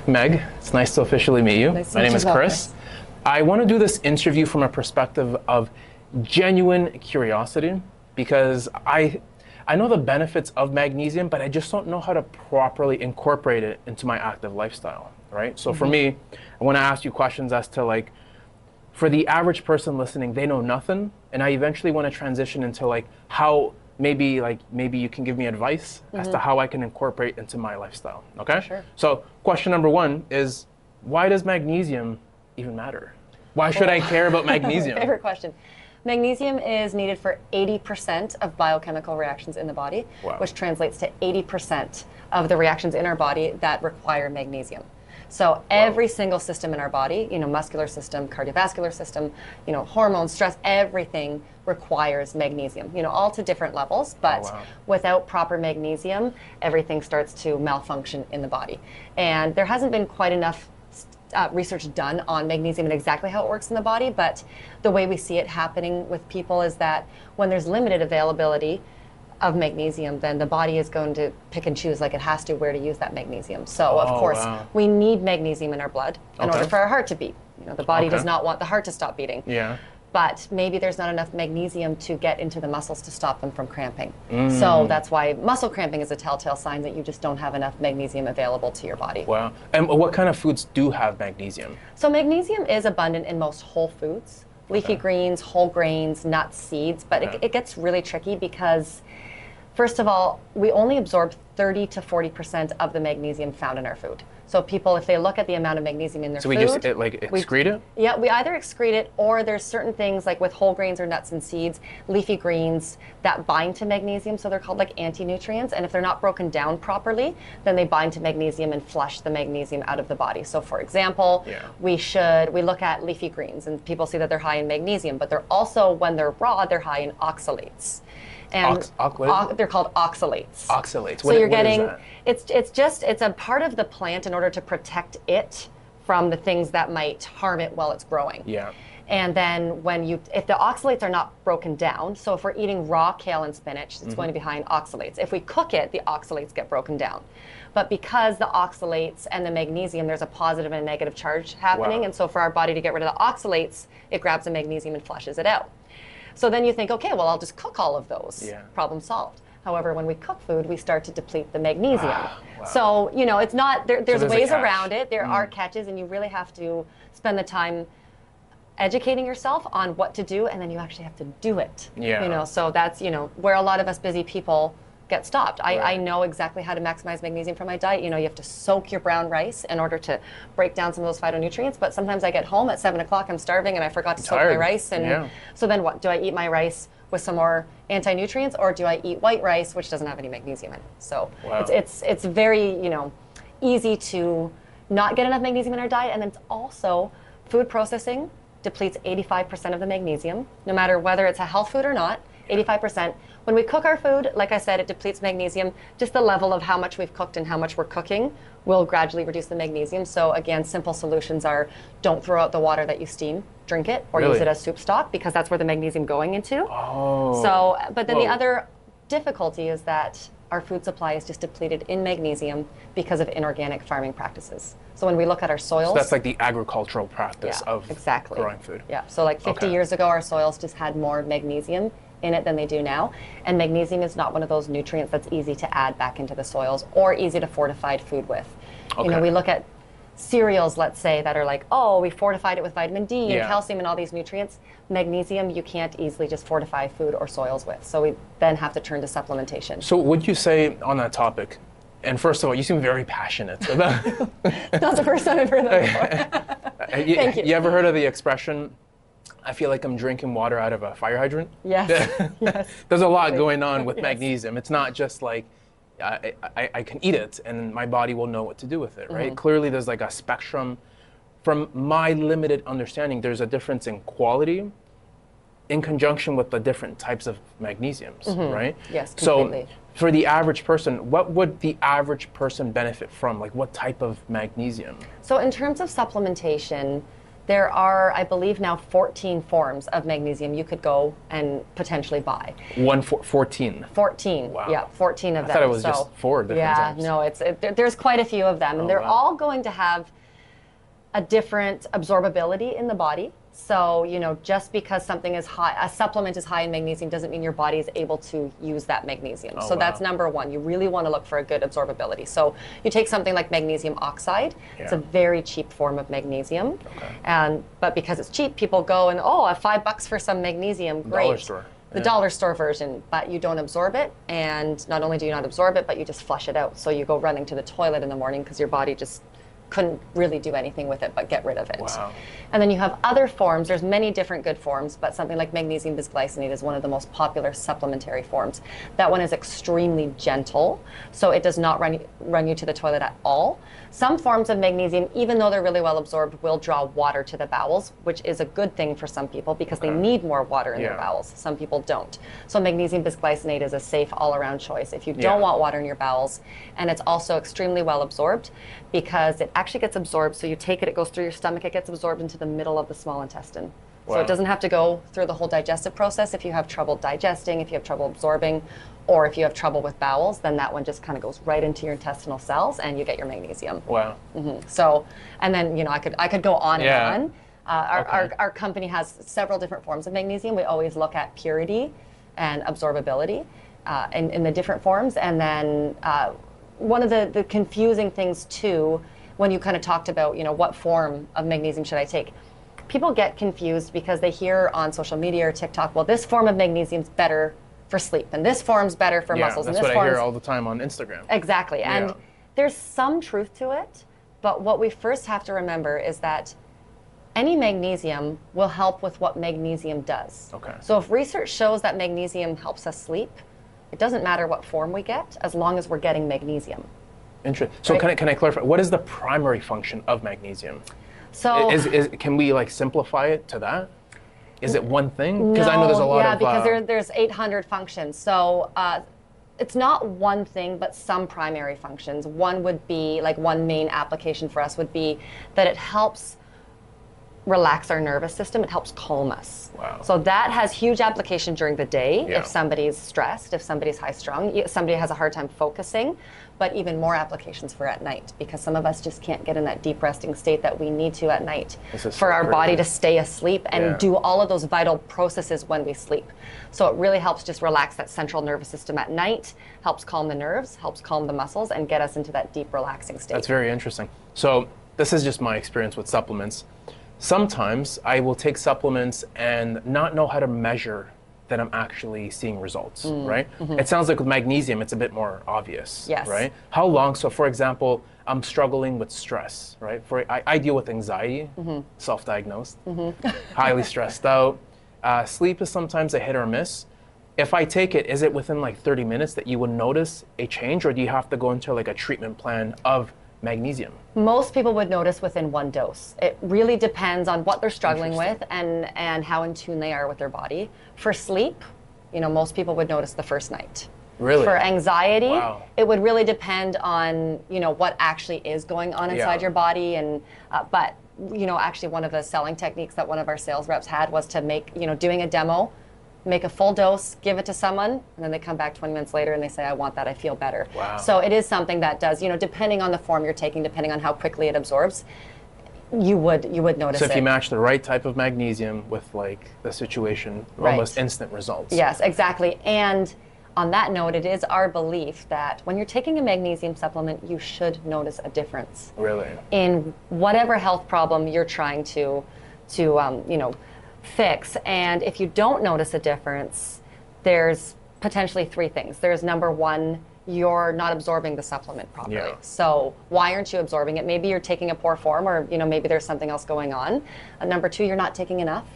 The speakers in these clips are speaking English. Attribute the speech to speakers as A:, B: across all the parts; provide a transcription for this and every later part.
A: Meg, it's nice to officially meet you.
B: Nice to
A: My
B: meet
A: name
B: you
A: is
B: as well,
A: Chris. I want to do this interview from a perspective of genuine curiosity because I know the benefits of magnesium, but I just don't know how to properly incorporate it into my active lifestyle, right? So for me, I want to ask you questions as to like, for the average person listening, they know nothing, and I eventually want to transition into like how maybe you can give me advice as to how I can incorporate into my lifestyle. Okay?
B: Sure.
A: So question number one is, why does magnesium even matter? Why should I care about magnesium?
B: Favorite question. Magnesium is needed for 80% of biochemical reactions in the body,
A: Wow.
B: which translates to 80% of the reactions in our body that require magnesium. So every single system in our body, muscular system, cardiovascular system, hormones, stress, everything requires magnesium, all to different levels, but
A: wow.
B: without proper magnesium, everything starts to malfunction in the body. And there hasn't been quite enough research done on magnesium and exactly how it works in the body, but the way we see it happening with people is that when there's limited availability of magnesium, then the body is going to pick and choose like it has to where to use that magnesium. So of course, we need magnesium in our blood in order for our heart to beat. The body does not want the heart to stop beating.
A: Yeah.
B: But maybe there's not enough magnesium to get into the muscles to stop them from cramping. So that's why muscle cramping is a telltale sign that you just don't have enough magnesium available to your body.
A: Wow. And what kind of foods do have magnesium?
B: So magnesium is abundant in most whole foods, leafy greens, whole grains, nuts, seeds, but it gets really tricky because first of all, we only absorb 30 to 40% of the magnesium found in our food. So people, if they look at the amount of magnesium in their food...
A: So we just excrete it?
B: Yeah, we either excrete it or there's certain things like with whole grains or nuts and seeds, leafy greens that bind to magnesium, so they're called like anti-nutrients, and if they're not broken down properly, then they bind to magnesium and flush the magnesium out of the body. So for example, we look at leafy greens and people see that they're high in magnesium, but they're also, when they're raw, they're high in oxalates. And they're called oxalates.
A: Oxalates.
B: So you're getting, it's a part of the plant in order to protect it from the things that might harm it while it's growing.
A: Yeah.
B: And then if the oxalates are not broken down, so if we're eating raw kale and spinach, it's going to be high in oxalates. If we cook it, the oxalates get broken down. But because the oxalates and the magnesium, there's a positive and a negative charge happening, and so for our body to get rid of the oxalates, it grabs the magnesium and flushes it out. So then you think, okay, well, I'll just cook all of those.
A: Yeah.
B: Problem solved. However, when we cook food, we start to deplete the magnesium. So, it's not, there's ways around it. There are catches, and you really have to spend the time educating yourself on what to do, and then you actually have to do it.
A: Yeah.
B: So that's, where a lot of us busy people get stopped. I know exactly how to maximize magnesium from my diet. You have to soak your brown rice in order to break down some of those phytonutrients, but sometimes I get home at 7 o'clock, I'm starving, and I forgot to soak my rice. And so then what? Do I eat my rice with some more anti-nutrients, or do I eat white rice, which doesn't have any magnesium in it? So it's very, easy to not get enough magnesium in our diet, and then it's also food processing depletes 85% of the magnesium, no matter whether it's a health food or not, 85%. When we cook our food, like I said, it depletes magnesium. Just the level of how much we've cooked and how much we're cooking will gradually reduce the magnesium. So again, simple solutions are don't throw out the water that you steam, drink it, or use it as soup stock, because that's where the magnesium going into. So, but then the other difficulty is that our food supply is just depleted in magnesium because of inorganic farming practices. So when we look at our soils...
A: So that's like the agricultural practice of growing food.
B: Yeah, so like 50 years ago, our soils just had more magnesium in it than they do now. And magnesium is not one of those nutrients that's easy to add back into the soils or easy to fortify food with. We look at cereals, let's say, that are like, oh, we fortified it with vitamin D and calcium and all these nutrients. Magnesium, you can't easily just fortify food or soils with. So we then have to turn to supplementation.
A: So would you say on that topic, and first of all, you seem very passionate about...
B: Not the first time I've heard that before. Thank you.
A: You ever heard of the expression, I feel like I'm drinking water out of a fire hydrant?
B: Yes. Yes.
A: There's a lot going on with magnesium. It's not just like, I can eat it and my body will know what to do with it, right? Clearly there's like a spectrum. From my limited understanding, there's a difference in quality in conjunction with the different types of magnesiums, right?
B: Yes, completely.
A: So for the average person, what would the average person benefit from? Like what type of magnesium?
B: So in terms of supplementation, There are, I believe now, 14 forms of magnesium you could go and potentially buy.
A: 14.
B: 14.
A: Wow.
B: Yeah, 14 of them.
A: I thought it was just 4 different types.
B: No, there's quite a few of them, and they're all going to have a different absorbability in the body. So, you know, just because something is high, a supplement is high in magnesium doesn't mean your body is able to use that magnesium. So that's number one. You really want to look for a good absorbability. So you take something like magnesium oxide. Yeah. It's a very cheap form of magnesium. Okay. But because it's cheap, people go and, $5 for some magnesium, great.
A: Dollar store.
B: The dollar store version, but you don't absorb it. And not only do you not absorb it, but you just flush it out. So you go running to the toilet in the morning because your body just couldn't really do anything with it but get rid of it.
A: Wow.
B: And then you have other forms. There's many different good forms, but something like magnesium bisglycinate is one of the most popular supplementary forms. That one is extremely gentle, so it does not run you to the toilet at all. Some forms of magnesium, even though they're really well absorbed, will draw water to the bowels, which is a good thing for some people because they need more water in their bowels. Some people don't. So magnesium bisglycinate is a safe all-around choice if you don't want water in your bowels. And it's also extremely well absorbed because it actually gets absorbed. So you take it, it goes through your stomach, it gets absorbed into the middle of the small intestine. Wow. So it doesn't have to go through the whole digestive process. If you have trouble digesting, if you have trouble absorbing, or if you have trouble with bowels, then that one just kind of goes right into your intestinal cells and you get your magnesium.
A: Wow.
B: Mm-hmm. So, and then, you know, I could go on and on. Our company has several different forms of magnesium. We always look at purity and absorbability in the different forms. And then one of the confusing things too, when you kind of talked about, you know, what form of magnesium should I take? People get confused because they hear on social media or TikTok, well, this form of magnesium is better for sleep, and this form's better for muscles.
A: That's
B: and this
A: what I hear all the time on Instagram.
B: Exactly, and there's some truth to it, but what we first have to remember is that any magnesium will help with what magnesium does. Okay. So if research shows that magnesium helps us sleep, it doesn't matter what form we get, as long as we're getting magnesium.
A: Interesting. So can I clarify, what is the primary function of magnesium?
B: So
A: can we like simplify it to that? Is it one thing? Because I know there's a lot of...
B: Yeah, because there's 800 functions. So it's not one thing, but some primary functions. One would be, like one main application for us would be that it helps relax our nervous system. It helps calm us. Wow. So that has huge application during the day if somebody's stressed, if somebody's high strung, somebody has a hard time focusing, but even more applications for at night because some of us just can't get in that deep resting state that we need to at night for our body to stay asleep and do all of those vital processes when we sleep. So it really helps just relax that central nervous system at night, helps calm the nerves, helps calm the muscles, and get us into that deep relaxing state.
A: That's very interesting. So this is just my experience with supplements. Sometimes I will take supplements and not know how to measure that I'm actually seeing results, right? Mm-hmm. It sounds like with magnesium, it's a bit more obvious, right? How long? So for example, I'm struggling with stress, right? I deal with anxiety, self-diagnosed, highly stressed out. Sleep is sometimes a hit or miss. If I take it, is it within like 30 minutes that you would notice a change, or do you have to go into like a treatment plan of magnesium?
B: Most people would notice within one dose. It really depends on what they're struggling with and how in tune they are with their body. For sleep, you know, most people would notice the first night.
A: Really?
B: For anxiety, it would really depend on, you know, what actually is going on inside your body. And but, you know, actually one of the selling techniques that one of our sales reps had was to make, you know, doing a demo, make a full dose, give it to someone, and then they come back 20 minutes later and they say, I want that, I feel better. Wow. So it is something that does, you know, depending on the form you're taking, depending on how quickly it absorbs, you would notice it.
A: So if you match the right type of magnesium with like the situation, almost instant results.
B: Yes, exactly. And on that note, it is our belief that when you're taking a magnesium supplement, you should notice a difference.
A: Really?
B: In whatever health problem you're trying to you know, fix. And if you don't notice a difference, there's potentially 3 things. There's number 1, you're not absorbing the supplement properly. So why aren't you absorbing it? Maybe you're taking a poor form, or you know, maybe there's something else going on. Number 2, you're not taking enough.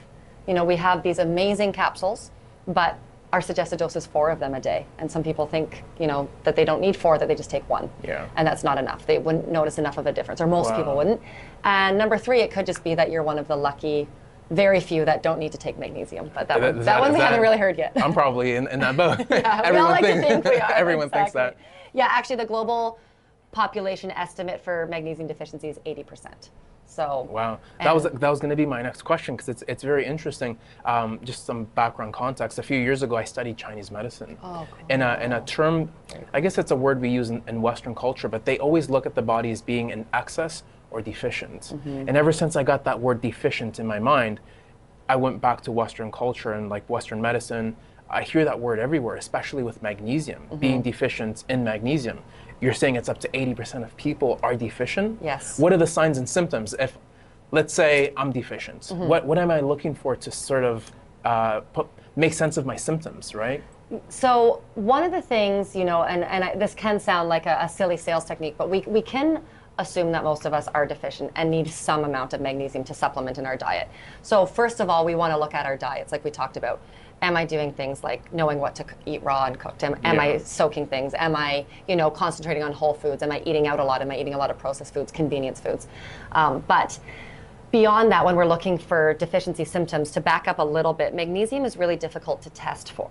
B: You know, we have these amazing capsules, but our suggested dose is 4 of them a day. And some people think, you know, that they don't need 4, that they just take 1. And that's not enough. They wouldn't notice enough of a difference, or most people wouldn't. And number 3, it could just be that you're one of the lucky very few that don't need to take magnesium, but that one we haven't really heard yet.
A: I'm probably in that boat.
B: Everyone thinks we are.
A: Everyone thinks that.
B: Yeah, actually the global population estimate for magnesium deficiency is 80%. So
A: wow, that was going to be my next question, because it's very interesting. Just some background context. A few years ago, I studied Chinese medicine.
B: Oh, cool.
A: In a term, I guess it's a word we use in Western culture, but they always look at the body as being in excess or deficient. And ever since I got that word deficient in my mind, I went back to Western culture and like Western medicine. I hear that word everywhere, especially with magnesium, being deficient in magnesium. You're saying it's up to 80% of people are deficient?
B: Yes.
A: What are the signs and symptoms? If, let's say, I'm deficient, what am I looking for to sort of make sense of my symptoms, right?
B: So one of the things, this can sound like a silly sales technique, but we can assume that most of us are deficient and need some amount of magnesium to supplement in our diet. So first of all, we want to look at our diets, like we talked about. Am I doing things like knowing what to eat raw and cooked? Am I soaking things? Am I, concentrating on whole foods? Am I eating out a lot? Am I eating a lot of processed foods, convenience foods? But beyond that, when we're looking for deficiency symptoms, to back up a little bit, magnesium is really difficult to test for.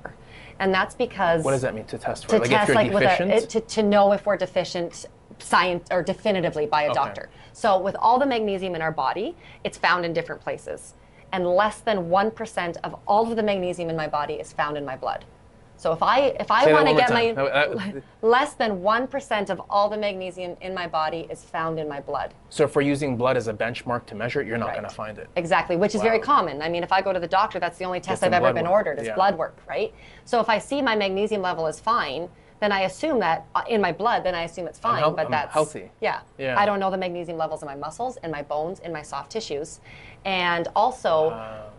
B: And that's because...
A: What does that mean, to test for?
B: To
A: like
B: test,
A: if you're deficient?
B: to know if we're deficient or definitively by a doctor. So with all the magnesium in our body, it's found in different places. And less than 1% of all of the magnesium in my body is found in my blood. So if I want to get my less than 1% of all the magnesium in my body is found in my blood.
A: So if we're using blood as a benchmark to measure it, you're not going to find it.
B: Exactly, which is very common. I mean, if I go to the doctor, that's the only test I've ever been ordered is blood work, right? So if I see my magnesium level is fine, then I assume that in my blood, then I assume it's fine. But that's
A: healthy.
B: Yeah. I don't know the magnesium levels in my muscles, in my bones, in my soft tissues. And also,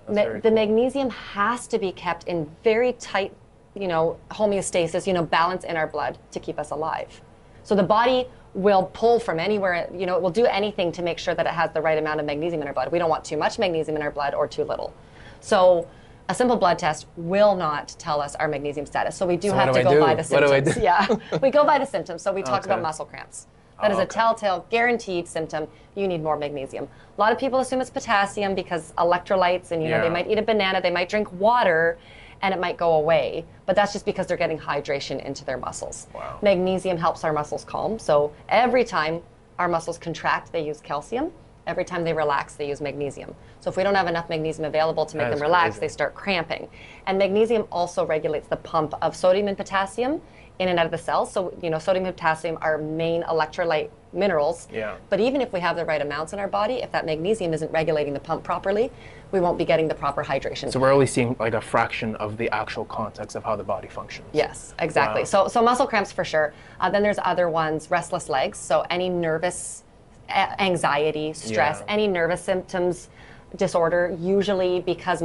B: the magnesium has to be kept in very tight, homeostasis, balance in our blood to keep us alive. So the body will pull from anywhere, it will do anything to make sure that it has the right amount of magnesium in our blood. We don't want too much magnesium in our blood or too little. So a simple blood test will not tell us our magnesium status. So we do have to go by the symptoms.
A: What do I do?
B: Yeah, we go by the symptoms. So we talked about muscle cramps. That is a telltale, guaranteed symptom. You need more magnesium. A lot of people assume it's potassium because electrolytes, and they might eat a banana, they might drink water, and it might go away. But that's just because they're getting hydration into their muscles.
A: Wow.
B: Magnesium helps our muscles calm. So every time our muscles contract, they use calcium. Every time they relax, they use magnesium. So if we don't have enough magnesium available to make them relax, they start cramping. And magnesium also regulates the pump of sodium and potassium in and out of the cells. So, sodium and potassium are main electrolyte minerals.
A: Yeah.
B: But even if we have the right amounts in our body, if that magnesium isn't regulating the pump properly, we won't be getting the proper hydration.
A: So we're only seeing like a fraction of the actual context of how the body functions.
B: Yes, exactly.
A: Wow.
B: So muscle cramps for sure. Then there's other ones, restless legs. So any nervous anxiety, stress, any nervous symptoms, disorder, usually because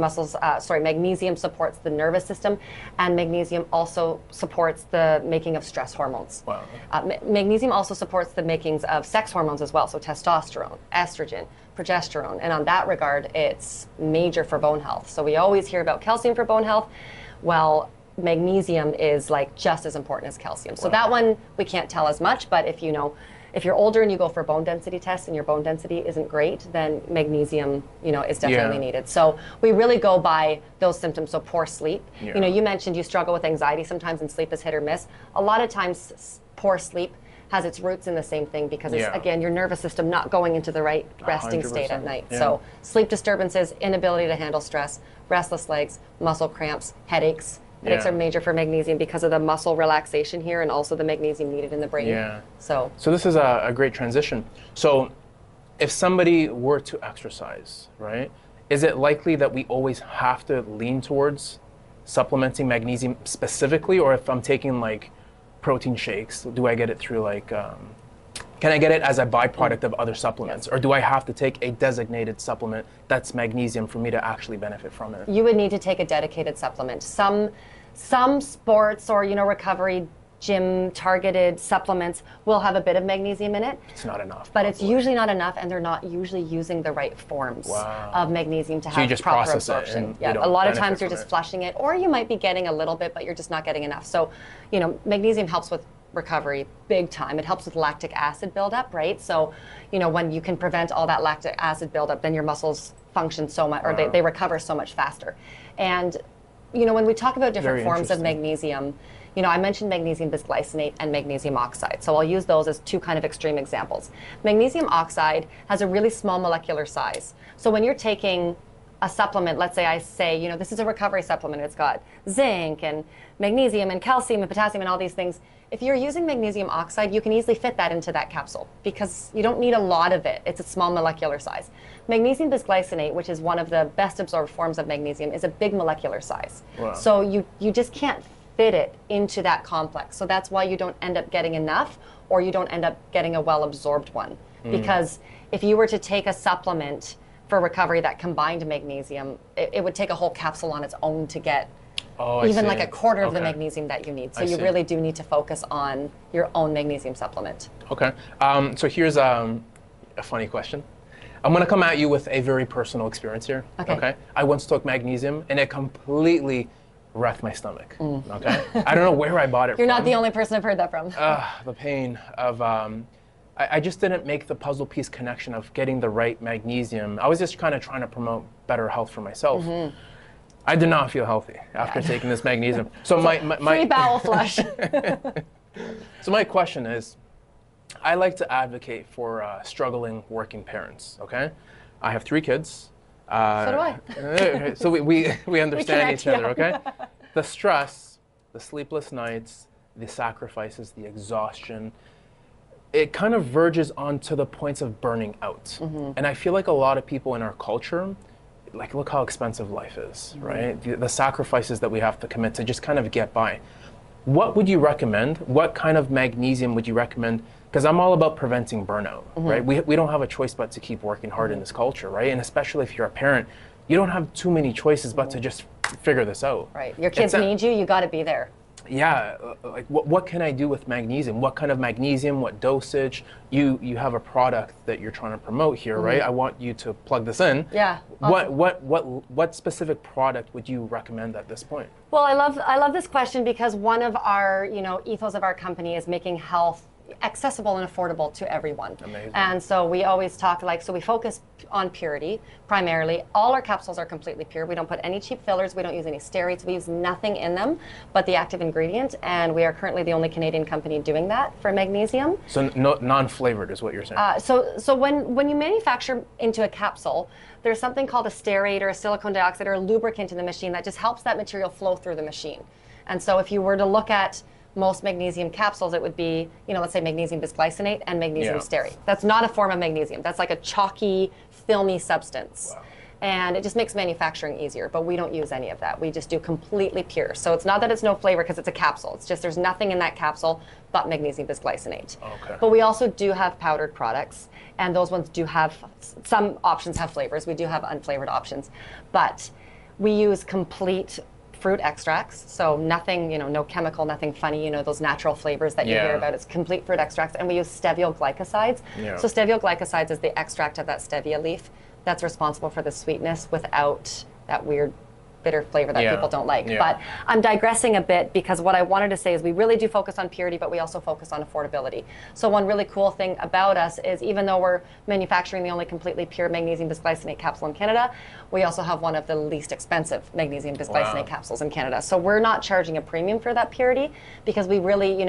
B: magnesium supports the nervous system, and magnesium also supports the making of stress hormones.
A: Wow.
B: Magnesium also supports the makings of sex hormones as well, so testosterone, estrogen, progesterone, and on that regard, it's major for bone health. So we always hear about calcium for bone health. Well, magnesium is like just as important as calcium. So that one we can't tell as much, but if you're older and you go for bone density tests and your bone density isn't great, then magnesium, is definitely needed. So we really go by those symptoms. So poor sleep. Yeah. You mentioned you struggle with anxiety sometimes, and sleep is hit or miss. A lot of times, poor sleep has its roots in the same thing because it's, again, your nervous system not going into the right resting state at night. Yeah. So sleep disturbances, inability to handle stress, restless legs, muscle cramps, headaches. Headaches are major for magnesium because of the muscle relaxation here and also the magnesium needed in the brain.
A: Yeah.
B: So
A: this is a great transition. So if somebody were to exercise, right, is it likely that we always have to lean towards supplementing magnesium specifically? Or if I'm taking like protein shakes, do I get it through like, can I get it as a byproduct of other supplements? Or do I have to take a designated supplement that's magnesium for me to actually benefit from it?
B: You would need to take a dedicated supplement. Some sports or recovery gym targeted supplements will have a bit of magnesium in it.
A: It's not enough.
B: But it's usually not enough, and they're not usually using the right forms of magnesium to have proper absorption. A lot of times you're just flushing it, or you might be getting a little bit, but you're just not getting enough. So, magnesium helps with recovery big time. It helps with lactic acid buildup, right? So, when you can prevent all that lactic acid buildup, then your muscles function so much, or they recover so much faster. And when we talk about different forms of magnesium, I mentioned magnesium bisglycinate and magnesium oxide. So I'll use those as two kind of extreme examples. Magnesium oxide has a really small molecular size. So when you're taking a supplement, let's say I say, this is a recovery supplement, it's got zinc and magnesium and calcium and potassium and all these things. If you're using magnesium oxide, you can easily fit that into that capsule because you don't need a lot of it. It's a small molecular size. Magnesium bisglycinate, which is one of the best absorbed forms of magnesium, is a big molecular size.
A: Wow.
B: So you just can't fit it into that complex. So that's why you don't end up getting enough, or you don't end up getting a well-absorbed one. Because if you were to take a supplement for recovery that combined magnesium, it would take a whole capsule on its own to get even like a quarter of the magnesium that you need. So you really do need to focus on your own magnesium supplement.
A: Okay. So here's a funny question. I'm going to come at you with a very personal experience here. Okay. I once took magnesium and it completely wrecked my stomach. Okay. I don't know where I bought it from.
B: You're not the only person I've heard that from.
A: The pain of I just didn't make the puzzle piece connection of getting the right magnesium. I was just kind of trying to promote better health for myself. I did not feel healthy after taking this magnesium. So my
B: free bowel flush.
A: So my question is, I like to advocate for struggling working parents. Okay, I have 3 kids.
B: So do I.
A: So we understand each other.
B: Yeah.
A: Okay, the stress, the sleepless nights, the sacrifices, the exhaustion. It kind of verges onto the points of burning out. And I feel like a lot of people in our culture, like, look how expensive life is, right? The sacrifices that we have to commit to just kind of get by. What would you recommend? What kind of magnesium would you recommend? Because I'm all about preventing burnout, right? We don't have a choice but to keep working hard in this culture, right? And especially if you're a parent, you don't have too many choices but to just figure this out.
B: Right. Your kids need you got to be there.
A: Yeah, like what can I do with magnesium? What kind of magnesium? What dosage? You have a product that you're trying to promote here, right? I want you to plug this in.
B: Yeah. Awesome.
A: What specific product would you recommend at this point?
B: Well, I love this question because one of our ethos of our company is making health accessible and affordable to everyone.
A: Amazing.
B: And so we always talk so we focus on purity primarily. All our capsules are completely pure. We don't put any cheap fillers. We don't use any steroids. We use nothing in them but the active ingredient. And we are currently the only Canadian company doing that for magnesium.
A: So non-flavored is what you're saying.
B: So when you manufacture into a capsule, there's something called a stearate or a silicone dioxide or a lubricant in the machine that just helps that material flow through the machine. And so if you were to look at most magnesium capsules, it would be, let's say magnesium bisglycinate and magnesium stearate. That's not a form of magnesium. That's like a chalky, filmy substance.
A: Wow.
B: And it just makes manufacturing easier, but we don't use any of that. We just do completely pure. So it's not that it's no flavor because it's a capsule. It's just there's nothing in that capsule but magnesium bisglycinate.
A: Okay.
B: But we also do have powdered products, and those ones do have, some options have flavors. We do have unflavored options. But we use complete fruit extracts, so nothing, no chemical, nothing funny, those natural flavors that you hear about. It's complete fruit extracts, and we use stevia glycosides. So stevia glycosides is the extract of that stevia leaf that's responsible for the sweetness without that weird bitter flavor that people don't like. But I'm digressing a bit because what I wanted to say is we really do focus on purity, but we also focus on affordability. So one really cool thing about us is even though we're manufacturing the only completely pure magnesium bisglycinate capsule in Canada, we also have one of the least expensive magnesium bisglycinate capsules in Canada. So we're not charging a premium for that purity because we really,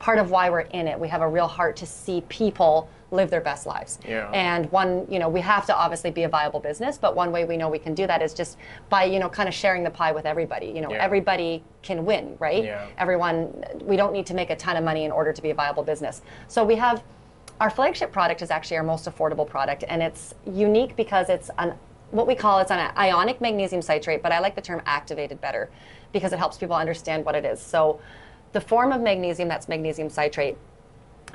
B: part of why we're in it, we have a real heart to see people live their best lives. And one, we have to obviously be a viable business, but one way we know we can do that is just by, kind of sharing the pie with everybody. Everybody can win, right? Everyone, we don't need to make a ton of money in order to be a viable business. So we have, our flagship product is actually our most affordable product, and it's unique because it's what we call, it's an ionic magnesium citrate, but I like the term activated better because it helps people understand what it is. So the form of magnesium that's magnesium citrate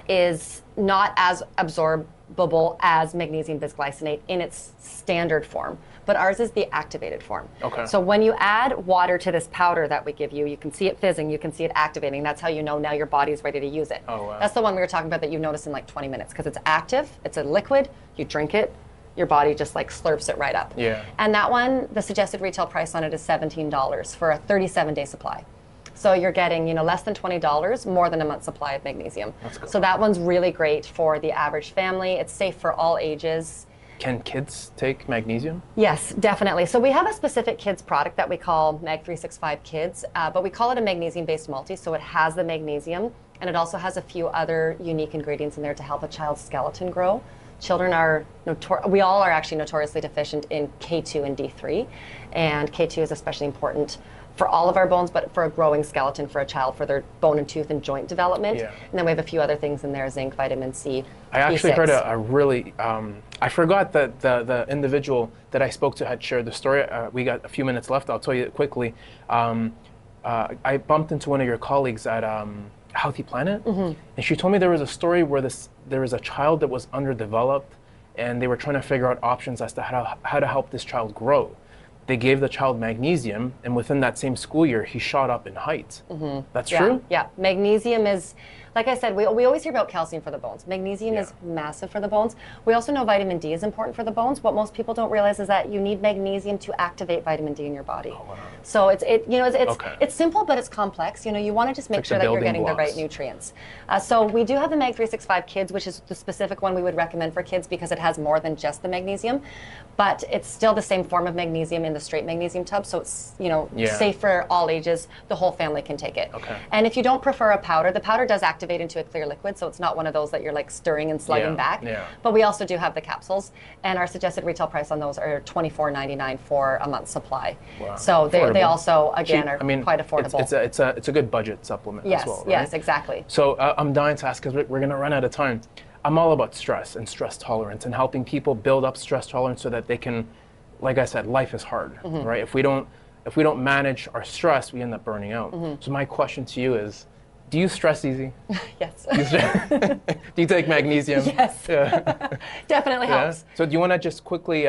B: is not as absorbable as magnesium bisglycinate in its standard form, but ours is the activated form. So when you add water to this powder that we give you, you can see it fizzing, you can see it activating. That's how you know now your body's ready to use it. That's the one we were talking about that you notice in like 20 minutes because it's active, it's a liquid, you drink it, your body just like slurps it right up. And that one, the suggested retail price on it is $17 for a 37-day supply. So you're getting, less than $20, more than a month's supply of magnesium.
A: That's cool.
B: So that one's really great for the average family. It's safe for all ages.
A: Can kids take magnesium?
B: Yes, definitely. So we have a specific kids product that we call Mag 365 Kids, but we call it a magnesium-based multi, so it has the magnesium, and it also has a few other unique ingredients in there to help a child's skeleton grow. Children are, we all are actually notoriously deficient in K2 and D3, and K2 is especially important for all of our bones, but for a growing skeleton for a child, for their bone and tooth and joint development.
A: Yeah.
B: And then we have a few other things in there, zinc, vitamin C,
A: I actually
B: B6.
A: heard a really, I forgot that the individual that I spoke to had shared the story. We got a few minutes left, I'll tell you quickly. I bumped into one of your colleagues at Healthy Planet, and she told me there was a story where there was a child that was underdeveloped, and they were trying to figure out options as to how to help this child grow. They gave the child magnesium, and within that same school year, he shot up in height. That's true?
B: Yeah, magnesium is, like I said, we always hear about calcium for the bones. Magnesium is massive for the bones. We also know vitamin D is important for the bones. What most people don't realize is that you need magnesium to activate vitamin D in your body. Oh, wow. So it's simple, but it's complex. You want to just make sure that you're getting the right nutrients. So we do have the Mag 365 Kids, which is the specific one we would recommend for kids because it has more than just the magnesium, but it's still the same form of magnesium in the straight magnesium tub. So it's safe for all ages. The whole family can take it.
A: Okay.
B: And if you don't prefer a powder, the powder does activate into a clear liquid, so it's not one of those that you're like stirring and slugging back. But we also do have the capsules, and our suggested retail price on those are $24.99 for a month's supply. Wow. So they also again are quite affordable.
A: It's a good budget supplement as well, right?
B: Yes, exactly.
A: So I'm dying to ask because we're going to run out of time. I'm all about stress and stress tolerance and helping people build up stress tolerance so that they can, like I said, life is hard, right? If we don't manage our stress, we end up burning out. So my question to you is, do you stress easy?
B: Yes.
A: Do you take magnesium?
B: Yes. Yeah. Definitely helps.
A: So do you want to just quickly,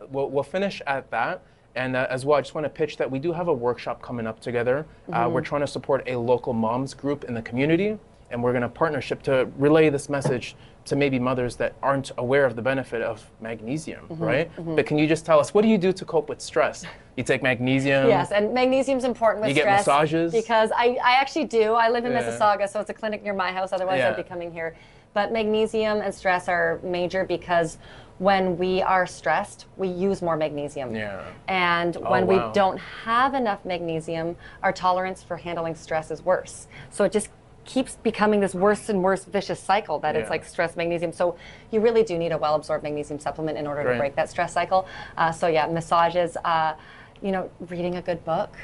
A: we'll finish at that. And as well, I just want to pitch that we do have a workshop coming up together. We're trying to support a local moms group in the community, and we're going to partnership to relay this message to maybe mothers that aren't aware of the benefit of magnesium, right? But can you just tell us, what do you do to cope with stress? You take magnesium?
B: Yes, and magnesium's important with stress.
A: You get massages?
B: Because I actually do. I live in Mississauga, so it's a clinic near my house, otherwise I'd be coming here. But magnesium and stress are major because when we are stressed, we use more magnesium. Yeah. And when we don't have enough magnesium, our tolerance for handling stress is worse. So it just keeps becoming this worse and worse vicious cycle that it's like stress magnesium. So you really do need a well-absorbed magnesium supplement in order to break that stress cycle. So yeah, massages, reading a good book.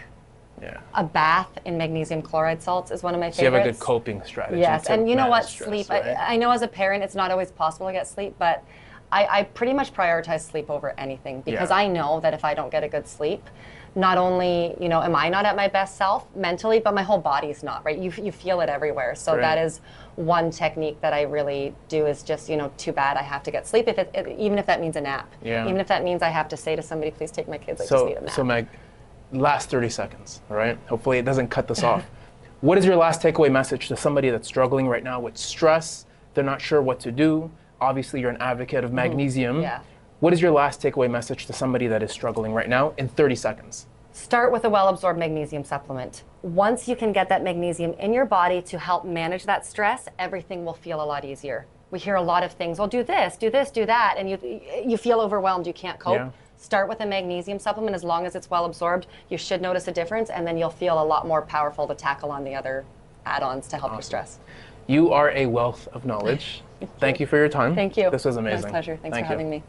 B: Yeah. A bath in magnesium chloride salts is one of my favorites.
A: So you have a good coping strategy.
B: Yes, and you know what?
A: Stress,
B: sleep.
A: right?
B: I know as a parent it's not always possible to get sleep, but I pretty much prioritize sleep over anything because I know that if I don't get a good sleep, not only am I not at my best self mentally, but my whole body's not, right? You feel it everywhere. So that is one technique that I really do is just, too bad I have to get sleep, even if that means a nap. Yeah. Even if that means I have to say to somebody, please take my kids, I just need a nap.
A: So Meg, last 30 seconds, all right? Hopefully it doesn't cut this off. What is your last takeaway message to somebody that's struggling right now with stress? They're not sure what to do. Obviously, you're an advocate of magnesium.
B: Yeah.
A: What is your last takeaway message to somebody that is struggling right now in 30 seconds?
B: Start with a well-absorbed magnesium supplement. Once you can get that magnesium in your body to help manage that stress, everything will feel a lot easier. We hear a lot of things, well, do this, do that, and you feel overwhelmed, you can't cope. Yeah. Start with a magnesium supplement. As long as it's well absorbed, you should notice a difference, and then you'll feel a lot more powerful to tackle on the other add-ons to help your stress.
A: You are a wealth of knowledge. Thank you for your time.
B: Thank you.
A: This was amazing.
B: My pleasure. Thanks for having me.